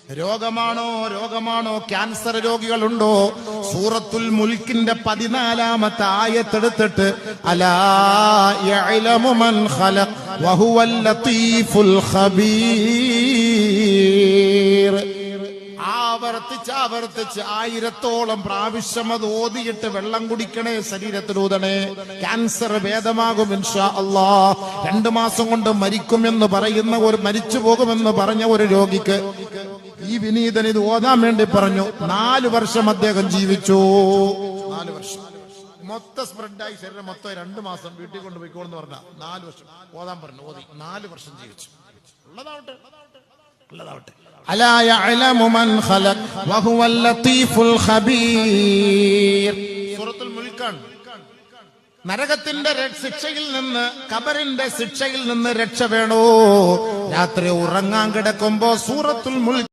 രോഗമാണോ cancer രോഗികളുണ്ടോ? സൂറത്തുൽ മുൽക്കിന്റെ 14-ാമത്തെ ആയത്തെടുത്തിട്ട് അലാ യഅലമു മൻ ഖലഖ വഹുവൽ ലത്തീഫുൽ ഖബീർ. ആവർത്തിച്ച് 1000-ഓളം പ്രാവശ്യം അത് ഓതിയിട്ട് വെള്ളം കുടിക്കണേ, ശരീരത്തിലൂതണേ. ക്യാൻസർ ഭേദമാകും ഇൻഷാ അല്ലാഹ്. 2 മാസം കൊണ്ട് മരിക്കുമെന്ന് പറയുന്ന മരിച്ചു പോകുമെന്ന് പറഞ്ഞ ഒരു രോഗിക്ക് ഈ വിനീതൻ ഇത് ഓതാൻ വേണ്ടി പറഞ്ഞു. 4 വർഷം അദ്ദേഹം ജീവിച്ചു. 4 വർഷം മൊത്തം സ്പ്രെഡായി ശരീരം മൊത്തം 2 മാസം വീട്ടിൽ കൊണ്ടുപോയിക്കോളെന്ന് പറഞ്ഞ 4 വർഷം ഓതാൻ പറഞ്ഞു. ഓതി 4 വർഷം ജീവിച്ചു. ഉള്ളതാവട്ടെ. അലാ യഅലമു മൻ ഖലഖ വഹുവൽ ലത്തീഫുൽ ഖബീർ. സൂറത്തുൽ മുൽക്കാണ്. നരകത്തിന്റെ ശിക്ഷയിൽ നിന്ന്, ഖബറിന്റെ ശിക്ഷയിൽ നിന്ന് രക്ഷ വേണോ? രാത്രി ഉറങ്ങാൻ കിടക്കുമ്പോ സൂറത്തുൽ മുൽക്ക്